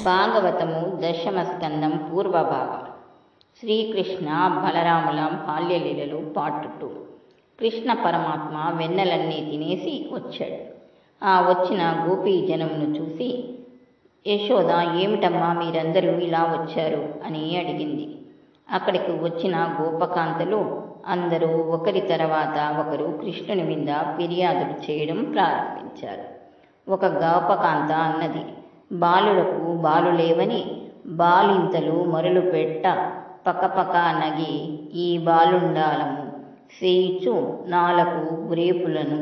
భాగవతము దశమ స్కందం పూర్వభాగం. శ్రీకృష్ణ బలరాముల బాల్యలీలలు పార్ట్ 2. కృష్ణ పరమాత్మ వెన్నెలన్నీ తినేసి వచ్చాడు. ఆ వచ్చిన గోపీజనమును చూసి, యశోద ఏమిటమ్మా మీరందరూ ఇలా వచ్చారు అని అడిగింది. అక్కడికి వచ్చిన గోపకాంతలు అందరూ ఒకరి తర్వాత ఒకరు కృష్ణుని మీద ఫిర్యాదులు చేయడం ప్రారంభించారు. ఒక గోపకాంత అన్నది, బాలులకు బాలులేవని బాలింతలు మరులు పెట్ట పకపక నగి ఈ బాలుండాలము సేయిచు నాలకు రేపులను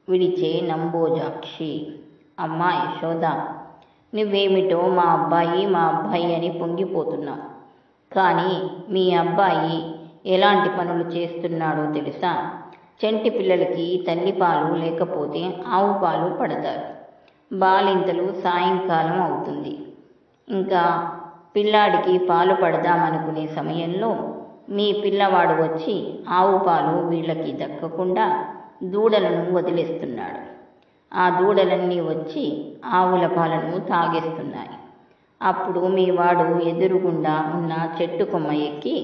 విడిచే నంబోజాక్షి. అమ్మా యశోద, నువ్వేమిటో మా అబ్బాయి అని పొంగిపోతున్నావు. కానీ మీ అబ్బాయి ఎలాంటి పనులు చేస్తున్నాడో తెలుసా? చంటి పిల్లలకి తల్లిపాలు లేకపోతే ఆవు పాలు పడతారు. బాలింతలు సాయంకాలం అవుతుంది, ఇంకా పిల్లాడికి పాలు పడదామనుకునే సమయంలో మీ పిల్లవాడు వచ్చి ఆవు పాలు వీళ్ళకి దక్కకుండా దూడలను వదిలేస్తున్నాడు. ఆ దూడలన్నీ వచ్చి ఆవుల పాలను తాగేస్తున్నాయి. అప్పుడు మీ వాడు ఎదురుగుండా ఉన్న చెట్టు కొమ్మ ఎక్కి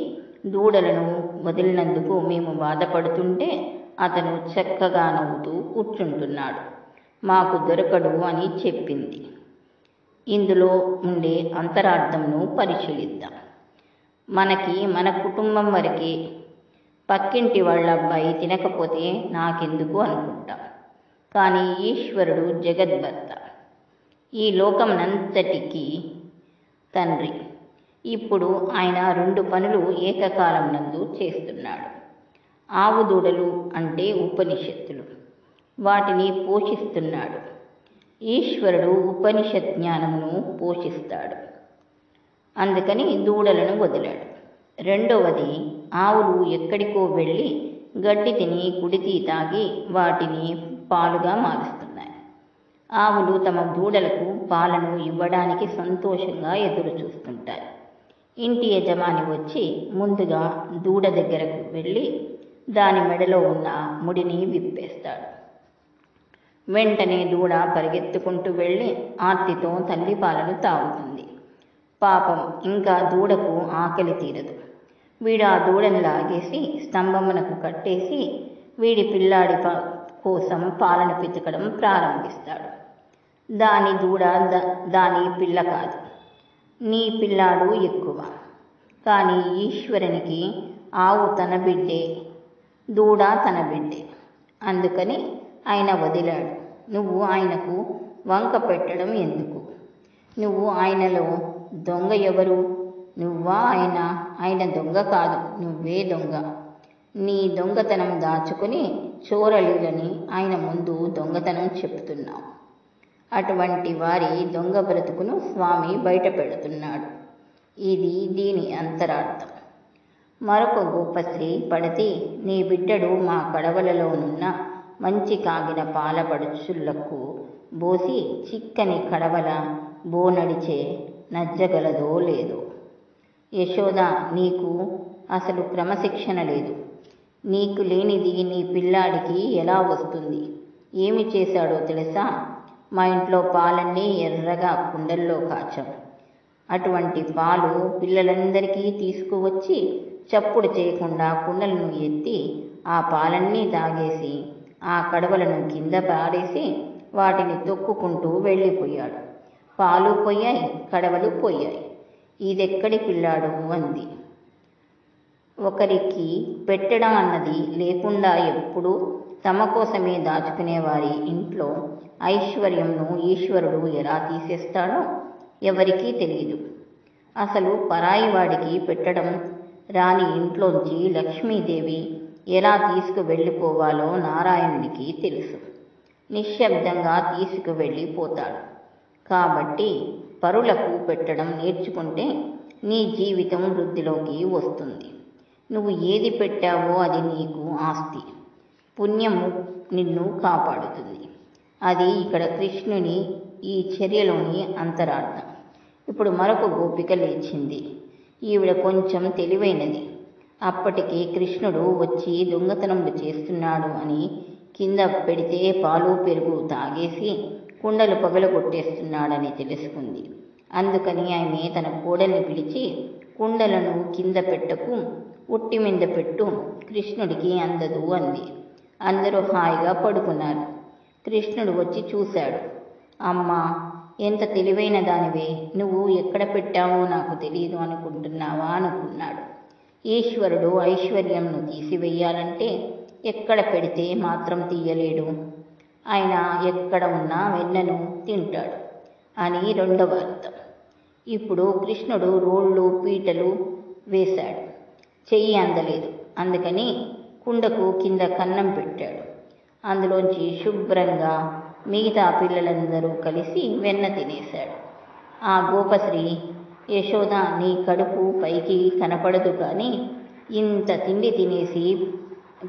దూడలను వదిలినందుకు మేము బాధపడుతుంటే అతను చక్కగా నవ్వుతూ కూర్చుంటున్నాడు. మాకు దొరకడు అని చెప్పింది. ఇందులో ఉండే అంతరార్థంను పరిశీలిద్దాం. మనకి మన కుటుంబం వరకే, పక్కింటి వాళ్ళ అబ్బాయి తినకపోతే నాకెందుకు అనుకుంటాం. కానీ ఈశ్వరుడు జగద్భర్త, ఈ లోకమునంతటికీ తండ్రి. ఇప్పుడు ఆయన 2 పనులు ఏకకాలం నందు చేస్తున్నాడు. ఆవు దూడలు అంటే ఉపనిషత్తులు, వాటిని పోషిస్తున్నాడు. ఈశ్వరుడు ఉపనిషత్ జ్ఞానమును పోషిస్తాడు, అందుకని దూడలను వదిలాడు. రెండవది, ఆవులు ఎక్కడికో వెళ్ళి గడ్డి తిని కుడితి తాగి వాటిని పాలుగా మారుస్తున్నాయి. ఆవులు తమ దూడలకు పాలను ఇవ్వడానికి సంతోషంగా ఎదురు చూస్తుంటాయి. ఇంటి యజమాని వచ్చి ముందుగా దూడ దగ్గరకు వెళ్ళి దాని మెడలో ఉన్న ముడిని విప్పేస్తాడు. వెంటనే దూడ పరిగెత్తుకుంటూ వెళ్ళి ఆర్తితో తల్లి పాలను తాగుతుంది. పాపం, ఇంకా దూడకు ఆకలి తీరదు. వీడు ఆ దూడను లాగేసి స్తంభమునకు కట్టేసి వీడి పిల్లాడి కోసం పాలను పితకడం ప్రారంభిస్తాడు. దాని దూడ దాని పిల్ల కాదు, నీ పిల్లాడు ఎక్కువ. కానీ ఈశ్వరునికి ఆవు తన బిడ్డే, దూడ తన బిడ్డే. అందుకని ఆయన వదిలాడు. నువ్వు ఆయనకు వంక పెట్టడం ఎందుకు? నువ్వు ఆయనలో దొంగ ఎవరు? నువ్వా ఆయన దొంగ కాదు, నువ్వే దొంగ. నీ దొంగతనం దాచుకుని చోరలీలని ఆయన ముందు దొంగతనం చెప్తున్నావు. అటువంటి వారి దొంగ బ్రతుకును స్వామి బయట పెడుతున్నాడు. ఇది దీని అంతరార్థం. మరొక గోపశ్రీ పడితే, నీ బిడ్డడు మా కడవలలోనున్న మంచి కాగిన పాల పడుచులకు బోసి చిక్కని కడవల బోనడిచే నజ్జగలదో లేదో. యశోద, నీకు అసలు క్రమశిక్షణ లేదు. నీకు లేనిది నీ పిల్లాడికి ఎలా వస్తుంది? ఏమి చేశాడో తెలుసా? మా ఇంట్లో పాలన్నీ ఎర్రగా కుండల్లో కాచాం. అటువంటి పాలు పిల్లలందరికీ తీసుకువచ్చి చప్పుడు చేయకుండా కుండలను ఎత్తి ఆ పాలన్నీ తాగేసి ఆ కడవలను కింద పాడేసి వాటిని తొక్కుకుంటూ వెళ్ళిపోయాడు. పాలు పోయాయి, కడవలు పోయాయి. ఇదెక్కడి పిల్లాడు అంది. ఒకరికి పెట్టడం అన్నది లేకుండా ఎప్పుడూ తమ కోసమే దాచుకునేవారి ఇంట్లో ఐశ్వర్యంను ఈశ్వరుడు ఎలా తీసేస్తాడో ఎవరికీ తెలియదు. అసలు పరాయి వాడికి పెట్టడం రాని ఇంట్లోంచి లక్ష్మీదేవి ఎలా తీసుకువెళ్ళిపోవాలో నారాయణునికి తెలుసు. నిశ్శబ్దంగా తీసుకువెళ్ళిపోతాడు. కాబట్టి పరులకు పెట్టడం నేర్చుకుంటే నీ జీవితం వృద్ధిలోకి వస్తుంది. నువ్వు ఏది పెట్టావో అది నీకు ఆస్తి. పుణ్యము నిన్ను కాపాడుతుంది. అది ఇక్కడ కృష్ణుని ఈ చర్యలోని అంతరార్థం. ఇప్పుడు మరొక గోపిక లేచింది. ఈవిడ కొంచెం తెలివైనది. అప్పటికి కృష్ణుడు వచ్చి దొంగతనములు చేస్తున్నాడు అని కింద పెడితే పాలు పెరుగు తాగేసి కుండలు పగలగొట్టేస్తున్నాడని తెలుసుకుంది. అందుకని ఆమె తన కోడల్ని పిలిచి, కుండలను కింద పెట్టకు, ఉట్టి మీద పెట్టు, కృష్ణుడికి అందదు అంది. అందరూ హాయిగా పడుకున్నారు. కృష్ణుడు వచ్చి చూశాడు. అమ్మా, ఎంత తెలివైన దానివే, నువ్వు ఎక్కడ పెట్టావో నాకు తెలియదు అనుకుంటున్నావా అనుకున్నాడు. ఈశ్వరుడు ఐశ్వర్యంను తీసివేయాలంటే ఎక్కడ పెడితే మాత్రం తీయలేడు. ఆయన ఎక్కడ ఉన్నా వెన్నను తింటాడు అని రెండవ అర్థం. ఇప్పుడు కృష్ణుడు రోళ్ళు పీటలు వేశాడు. చెయ్యి అందలేదు. అందుకని కుండకు కింద కన్నం పెట్టాడు. అందులోంచి శుభ్రంగా మిగతా పిల్లలందరూ కలిసి వెన్న తినేశాడు. ఆ గోపశ్రీ, యశోద, నీ కడుపు పైకి కనపడదు కానీ ఇంత తిండి తినేసి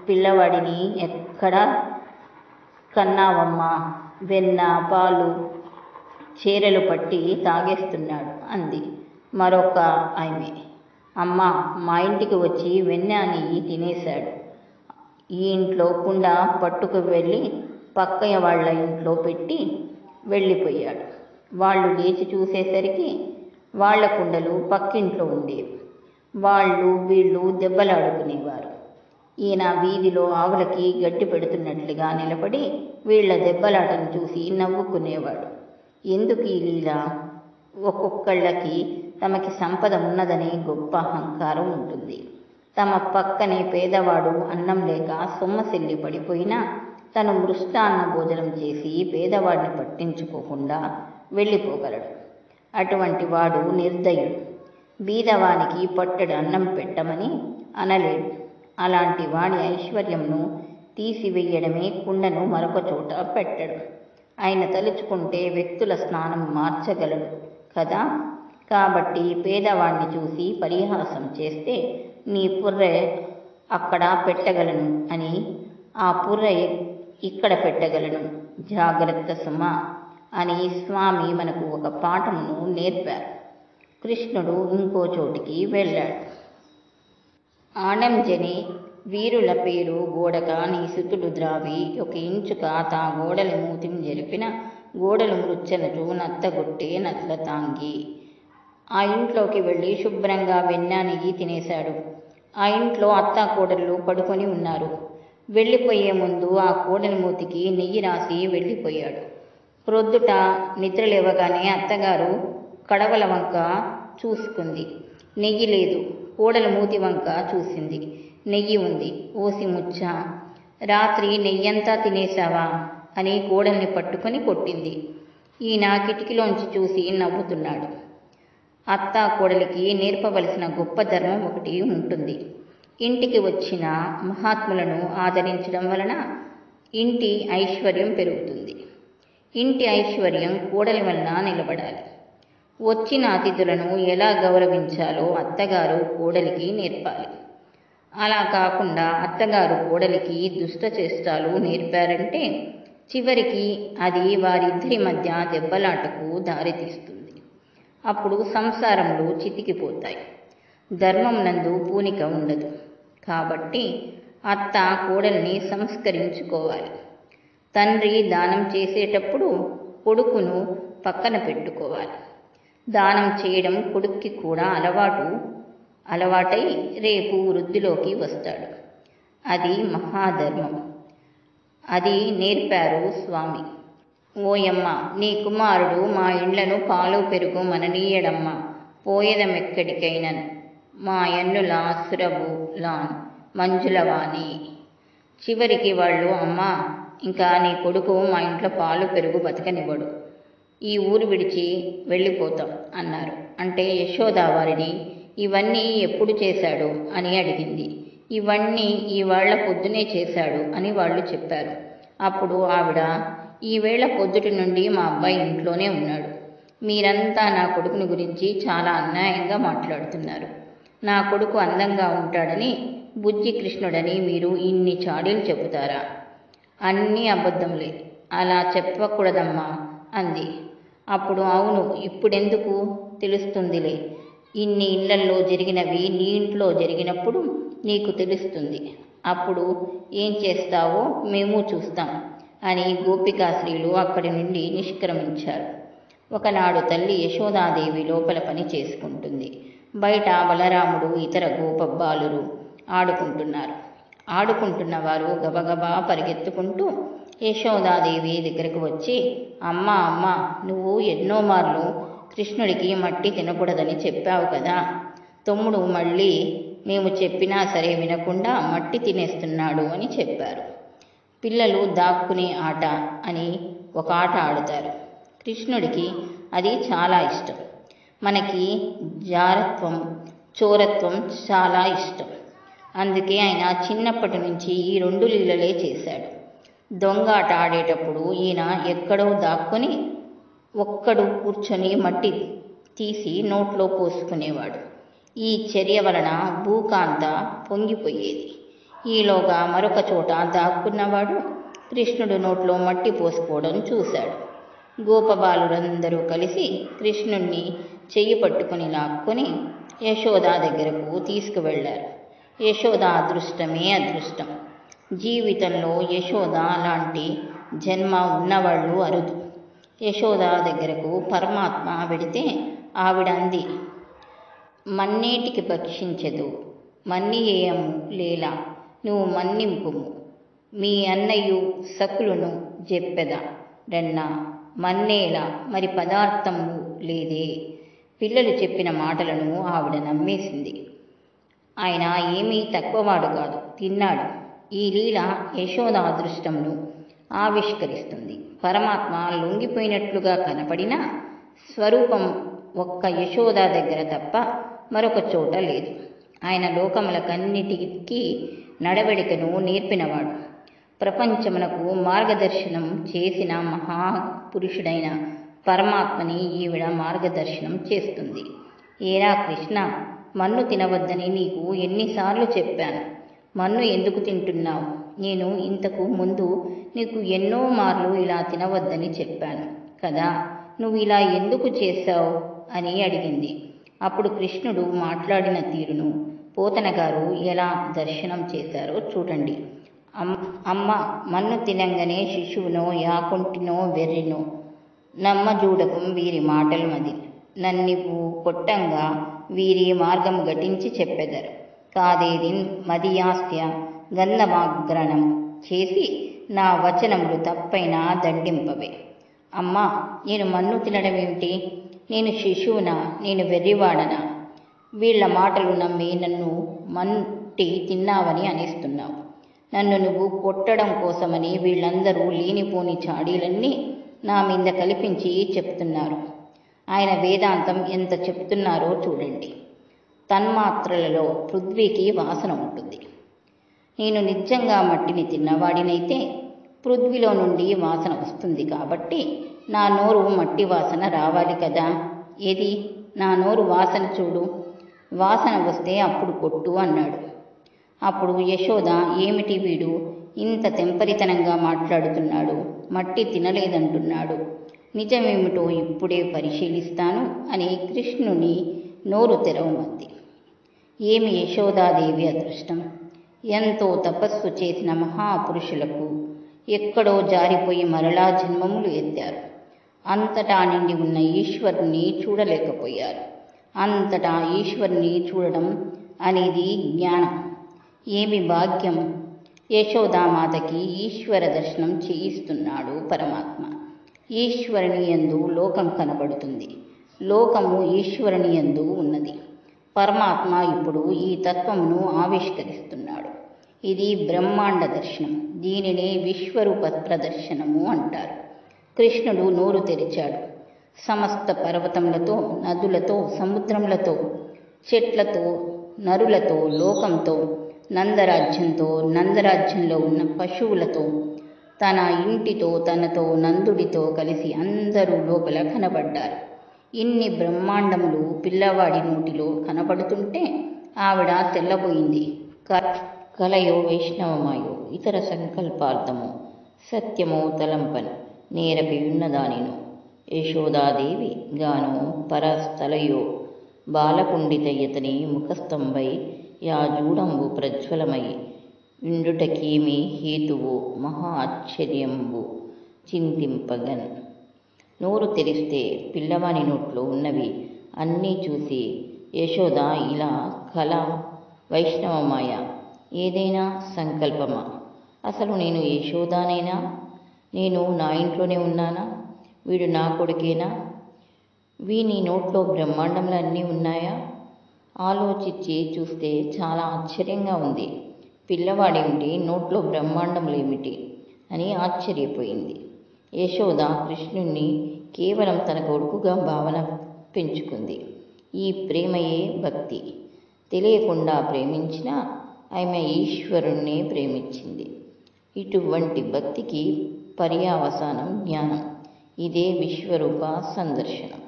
పిల్లవాడిని ఎక్కడ కన్నావమ్మా, వెన్న పాలు చీరలు పట్టి తాగేస్తున్నాడు అంది. మరొక ఆమె, అమ్మా, మా ఇంటికి వచ్చి వెన్న నెయ్యి తినేశాడు. ఈ ఇంట్లో కుండ పట్టుకు వెళ్ళి పక్కయ్య వాళ్ళ ఇంట్లో పెట్టి వెళ్ళిపోయాడు. వాళ్ళు లేచి చూసేసరికి వాళ్ళ కుండలు పక్కింట్లో ఉండేవి. వాళ్ళు వీళ్ళు దెబ్బలాడుకునేవారు. ఈయన వీధిలో ఆవులకి గడ్డి పెడుతున్నట్లుగా నిలబడి వీళ్ల దెబ్బలాటను చూసి నవ్వుకునేవాడు. ఎందుకు ఈ లీల? ఒక్కొక్కళ్ళకి తమకి సంపద ఉన్నదనే గొప్ప అహంకారం ఉంటుంది. తమ పక్కనే పేదవాడు అన్నం లేక సొమ్మసిల్లి పడిపోయినా తను మృష్టాన్న భోజనం చేసి పేదవాడిని పట్టించుకోకుండా వెళ్ళిపోగలడు. అటువంటి వాడు నిర్దయుడు. బీదవానికి పట్టెడు అన్నం పెట్టమని అనలేడు. అలాంటి వాడి ఐశ్వర్యంను తీసివేయడమే కుండను మరొక చోట పెట్టడం. ఆయన తలుచుకుంటే వ్యక్తుల స్నానం మార్చగలడు కదా. కాబట్టి పేదవాణ్ణి చూసి పరిహాసం చేస్తే నీ పుర్రె అక్కడ పెట్టగలను అని ఆ పుర్రె ఇక్కడ పెట్టగలను, జాగ్రత్త సుమా అని స్వామి మనకు ఒక పాఠమును నేర్పారు. కృష్ణుడు ఇంకో చోటికి వెళ్ళాడు. ఆణంజని వీరుల పేరు గోడక నీ సుతుడు ద్రావి ఒక ఇంచుక తా గోడలి మూతిం జరిపిన గోడలు మృచ్చనచు నత్తగొట్టే నత్ల తాంగి. ఆ ఇంట్లోకి వెళ్ళి శుభ్రంగా వెన్న నెయ్యి తినేశాడు. ఆ ఇంట్లో అత్తా కోడళ్ళు పడుకొని ఉన్నారు. వెళ్ళిపోయే ముందు ఆ కోడలి మూతికి నెయ్యి రాసి వెళ్ళిపోయాడు. ప్రొద్దుట నిద్రలేవగానే అత్తగారు కడవల వంక చూసుకుంది. నెయ్యి లేదు. కోడల మూతి వంక చూసింది. నెయ్యి ఉంది. ఓసి ముచ్చ, రాత్రి నెయ్యంతా తినేశావా అని కోడల్ని పట్టుకొని కొట్టింది. ఈయన కిటికీలోంచి చూసి నవ్వుతున్నాడు. అత్తా కోడలికి నేర్పవలసిన గొప్ప ధర్మం ఒకటి ఉంటుంది. ఇంటికి వచ్చిన మహాత్ములను ఆదరించడం వలన ఇంటి ఐశ్వర్యం పెరుగుతుంది. ఇంటి ఐశ్వర్యం కోడలి వలన నిలబడాలి. వచ్చిన అతిథులను ఎలా గౌరవించాలో అత్తగారు కోడలికి నేర్పాలి. అలా కాకుండా అత్తగారు కోడలికి దుష్టచేష్టాలు నేర్పారంటే చివరికి అది వారిద్దరి మధ్య దెబ్బలాటకు దారితీస్తుంది. అప్పుడు సంసారములు చితికిపోతాయి. ధర్మం నందు పూనిక ఉండదు. కాబట్టి అత్త కోడల్ని సంస్కరించుకోవాలి. తండ్రి దానం చేసేటప్పుడు కొడుకును పక్కన పెట్టుకోవాలి. దానం చేయడం కొడుక్కి కూడా అలవాటై రేపు వృద్ధిలోకి వస్తాడు. అది మహాధర్మం. అది నేర్పారు స్వామి. ఓయమ్మ, నీ కుమారుడు మా ఇండ్లను పాలు పెరుగు మననీయడమ్మ, పోయేదమెక్కడికైనన్ మా ఎన్నుల సురభు లాన్ మంజులవాణి. చివరికి వాళ్ళు, అమ్మా, ఇంకా నీ కొడుకు మా ఇంట్లో పాలు పెరుగు బతకనివ్వడు, ఈ ఊరు విడిచి వెళ్ళిపోతాం అన్నారు. అంటే యశోదా వారిని ఇవన్నీ ఎప్పుడు చేశాడు అని అడిగింది. ఇవన్నీ ఈవేళ పొద్దునే చేశాడు అని వాళ్ళు చెప్పారు. అప్పుడు ఆవిడ, ఈవేళ పొద్దుటి నుండి మా అబ్బాయి ఇంట్లోనే ఉన్నాడు. మీరంతా నా కొడుకుని గురించి చాలా అన్యాయంగా మాట్లాడుతున్నారు. నా కొడుకు అందంగా ఉంటాడని, బుజ్జి కృష్ణుడని మీరు ఇన్ని చాడీలు చెబుతారా? అన్నీ అబద్ధములే, అలా చెప్పకూడదమ్మా అంది. అప్పుడు అవును, ఇప్పుడెందుకు తెలుస్తుందిలే, ఇన్ని ఇళ్లల్లో జరిగినవి నీ ఇంట్లో జరిగినప్పుడు నీకు తెలుస్తుంది. అప్పుడు ఏం చేస్తావో మేము చూస్తాం అని గోపికాశ్రీలు అక్కడి నుండి నిష్క్రమించారు. ఒకనాడు తల్లి యశోదాదేవి లోపల పని చేసుకుంటుంది. బయట బలరాముడు ఇతర గోపబాలురు ఆడుకుంటున్న వారు గబగబా పరిగెత్తుకుంటూ యశోదాదేవి దగ్గరకు వచ్చి, అమ్మా అమ్మా, నువ్వు ఎన్నో మార్లు కృష్ణుడికి మట్టి తినకూడదని చెప్పావు కదా. తమ్ముడు మళ్ళీ మేము చెప్పినా సరే వినకుండా మట్టి తినేస్తున్నాడు అని చెప్పారు. పిల్లలు దాక్కునే ఆట అని ఒక ఆట ఆడుతారు. కృష్ణుడికి అది చాలా ఇష్టం. మనకి జారత్వం, చోరత్వం చాలా ఇష్టం. అందుకే ఆయన చిన్నప్పటి నుంచి ఈ 2 లీలలే చేశాడు. దొంగాట ఆడేటప్పుడు ఈయన ఎక్కడో దాక్కుని ఒక్కడు కూర్చొని మట్టి తీసి నోట్లో పోసుకునేవాడు. ఈ చర్య వలన భూకాంత పొంగిపోయేది. ఈలోగా మరొక చోట దాక్కున్నవాడు కృష్ణుడు నోట్లో మట్టి పోసుకోవడం చూశాడు. గోపబాలురందరూ కలిసి కృష్ణుణ్ణి చెయ్యి పట్టుకుని లాక్కొని యశోద దగ్గరకు తీసుకువెళ్లారు. యశోద అదృష్టమే అదృష్టం. జీవితంలో యశోద లాంటి జన్మ ఉన్నవాళ్ళు అరుదు. యశోద దగ్గరకు పరమాత్మ వెడితే ఆవిడ అంది, మన్నేటికి భక్షించదు మన్నియేయము లేలా, నువ్వు మన్నింపుము మీ అన్నయ్యు సకులును జెప్పెద రన్నా, మన్నేలా మరి పదార్థము లేదే. పిల్లలు చెప్పిన మాటలను ఆవిడ నమ్మేసింది. ఆయన ఏమీ తక్కువవాడు కాదు, తిన్నాడు. ఈ లీల యశోద అదృష్టమును ఆవిష్కరిస్తుంది. పరమాత్మ లొంగిపోయినట్లుగా కనపడినా స్వరూపం ఒక్క యశోద దగ్గర తప్ప మరొక చోట లేదు. ఆయన లోకములకన్నిటికీ నడవడికను నేర్పినవాడు. ప్రపంచమునకు మార్గదర్శనం చేసిన మహాపురుషుడైన పరమాత్మని ఈవిడ మార్గదర్శనం చేస్తుంది. ఏరా కృష్ణ, మన్ను తినవద్దని నీకు ఎన్నిసార్లు చెప్పాను. మన్ను ఎందుకు తింటున్నావు? నేను ఇంతకు ముందు నీకు ఎన్నో మార్లు ఇలా తినవద్దని చెప్పాను కదా, నువ్వు ఇలా ఎందుకు చేశావు అని అడిగింది. అప్పుడు కృష్ణుడు మాట్లాడిన తీరును పోతన గారు ఎలా దర్శనం చేశారో చూడండి. అమ్మ మన్ను తినంగానే శిశువునో యాకుంటినో వెర్రినో నమ్మజూడకం వీరి మాటలు మది, నన్నివు కొట్టంగా వీరి మార్గం ఘటించి చెప్పెదరు. కాదేది మదియాస్య గంధమాగ్రణం చేసి నా వచనములు తప్పైనా దండింపవే. అమ్మా, నేను మన్ను తినడమేమిటి? నేను శిశువునా? నేను వెర్రివాడనా? వీళ్ల మాటలు నమ్మి నన్ను మట్టి తిన్నావని అనేస్తున్నావు. నన్ను నువ్వు కొట్టడం కోసమని వీళ్ళందరూ లేనిపోని చాడీలన్నీ నా మీద కల్పించి చెప్తున్నారు. ఆయన వేదాంతం ఎంత చెప్తున్నారో చూడండి. తన్మాత్రలలో పృథ్వీకి వాసన ఉంటుంది. నేను నిజంగా మట్టిని తిన్నవాడినైతే పృథ్వీలో నుండి వాసన వస్తుంది. కాబట్టి నా నోరు మట్టి వాసన రావాలి కదా. ఏది నా నోరు వాసన చూడు. వాసన వస్తే అప్పుడు కొట్టు అన్నాడు. అప్పుడు యశోద, ఏమిటి వీడు ఇంత తెంపరితనంగా మాట్లాడుతున్నాడు, మట్టి తినలేదంటున్నాడు, నిజమేమిటో ఇప్పుడే పరిశీలిస్తాను అని కృష్ణుని నోరు తెరవమంది. ఏమి యశోదాదేవి అదృష్టం! ఎంతో తపస్సు చేసిన మహాపురుషులకు ఎక్కడో జారిపోయి మరలా జన్మములు ఎత్తారు. అంతటా నిండి ఉన్న ఈశ్వరుని చూడలేకపోయారు. అంతటా ఈశ్వరుని చూడడం అనేది జ్ఞానం. ఏమి భాగ్యం! యశోదామాతకి ఈశ్వర దర్శనం చేయిస్తున్నాడు పరమాత్మ. ఈశ్వరుని యందు లోకం కనబడుతుంది, లోకము ఈశ్వరుని యందు ఉన్నది. పరమాత్మ ఇప్పుడు ఈ తత్వమును ఆవిష్కరిస్తున్నాడు. ఇది బ్రహ్మాండ దర్శనం. దీనినే విశ్వరూప ప్రదర్శనము అంటారు. కృష్ణుడు నోరు తెరిచాడు. సమస్త పర్వతములతో, నదులతో, సముద్రములతో, చెట్లతో, నరులతో, లోకంతో, నందరాజ్యంతో, నందరాజ్యంలో ఉన్న పశువులతో, తన ఇంటితో, తనతో, నందుడితో కలిసి అందరూ లోపల కనబడ్డారు. ఇన్ని బ్రహ్మాండములు పిల్లవాడి నోటిలో కనబడుతుంటే ఆవిడ తెల్లబోయింది. కలయో వైష్ణవమాయో ఇతర సంకల్పార్థమో సత్యమో తలంపన్ నేరపియున్నదానిను యశోదాదేవి గానో పరస్థలయో బాలకుండితయ్యతని ముఖస్తంభై యాజూడంబు ప్రజ్వలమై విండుటకీమి హేతువో మహా ఆశ్చర్యంబు చింతింపగన్. నోరు తెరిస్తే పిల్లవాని నోట్లో ఉన్నవి అన్నీ చూసి యశోద ఇలా కళ వైష్ణవమాయ ఏదైనా సంకల్పమా? అసలు నేను యశోదానేనా? నేను నా ఇంట్లోనే ఉన్నానా? వీడు నా కొడుకేనా? వీని నోట్లో బ్రహ్మాండంలో అన్నీ ఉన్నాయా? ఆలోచించి చూస్తే చాలా ఆశ్చర్యంగా ఉంది. పిల్లవాడేమిటి, నోట్లో బ్రహ్మాండములేమిటి అని ఆశ్చర్యపోయింది. యశోద కృష్ణుణ్ణి కేవలం తన కొడుకుగా భావన పెంచుకుంది. ఈ ప్రేమయే భక్తి. తెలియకుండా ప్రేమించినా ఆమె ఈశ్వరుణ్ణే ప్రేమించింది. ఇటువంటి భక్తికి పర్యవసానం జ్ఞానం. ఇదే విశ్వరూప సందర్శనం.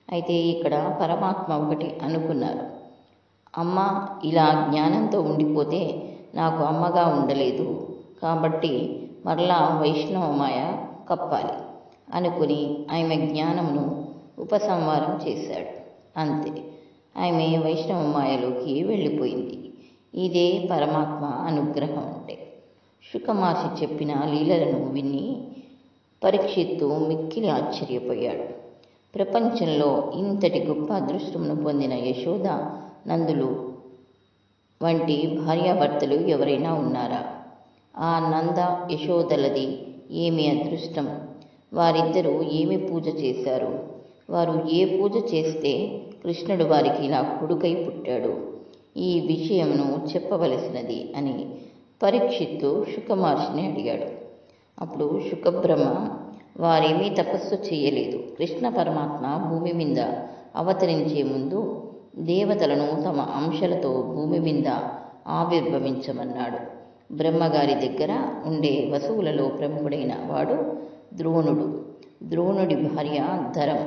అయితే ఇక్కడ పరమాత్మ ఒకటి అనుకున్నారు. అమ్మ ఇలా జ్ఞానంతో ఉండిపోతే నాకు అమ్మగా ఉండలేదు, కాబట్టి మరలా వైష్ణవమాయ కప్పాలి అనుకుని ఆమె జ్ఞానమును ఉపసంహారం చేశాడు. అంతే, ఆమె వైష్ణవమాయలోకి వెళ్ళిపోయింది. ఇదే పరమాత్మ అనుగ్రహం అంటే. శుకమహర్షి చెప్పిన లీలలను విని పరీక్షిత్తు మిక్కిలి ఆశ్చర్యపోయాడు. ప్రపంచంలో ఇంతటి గొప్ప అదృష్టమును పొందిన యశోద నందులు వంటి భార్యాభర్తలు ఎవరైనా ఉన్నారా? ఆ నంద యశోదలది ఏమి అదృష్టం! వారిద్దరూ ఏమి పూజ చేశారు? వారు ఏ పూజ చేస్తే కృష్ణుడు వారికి ఇలా కొడుకై పుట్టాడు? ఈ విషయమును చెప్పవలసినది అని పరీక్షిత్తు శుకమహర్షిని అడిగాడు. అప్పుడు శుకబ్రహ్మ, వారేమీ తపస్సు చేయలేదు. కృష్ణ పరమాత్మ భూమి మీద అవతరించే ముందు దేవతలను తమ అంశలతో భూమి మీద ఆవిర్భవించమన్నాడు. బ్రహ్మగారి దగ్గర ఉండే వసువులలో ప్రముఖుడైన వాడు ద్రోణుడు. ద్రోణుడి భార్య ధరం.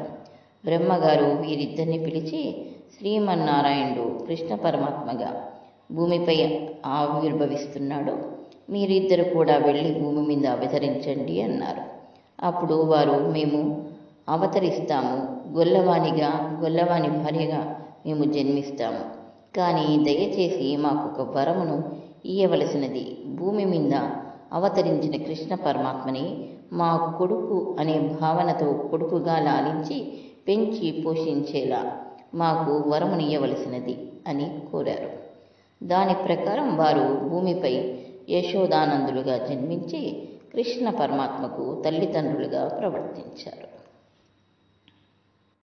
బ్రహ్మగారు వీరిద్దరిని పిలిచి, శ్రీమన్నారాయణుడు కృష్ణ పరమాత్మగా భూమిపై ఆవిర్భవిస్తున్నాడు, మీరిద్దరు కూడా వెళ్ళి భూమి మీద అవతరించండి అన్నారు. అప్పుడు వారు, మేము అవతరిస్తాము, గొల్లవానిగా గొల్లవాని భార్యగా మేము జన్మిస్తాము. కానీ దయచేసి మాకు ఒక వరమును ఇయ్యవలసినది. భూమి మీద అవతరించిన కృష్ణ పరమాత్మని మా కొడుకు అనే భావనతో కొడుకుగా లాలించి పెంచి పోషించేలా మాకు వరమునియ్యవలసినది అని కోరారు. దాని ప్రకారం వారు భూమిపై యశోదానందులుగా జన్మించి కృష్ణ పరమాత్మకు తల్లిదండ్రులుగా ప్రవర్తించారు.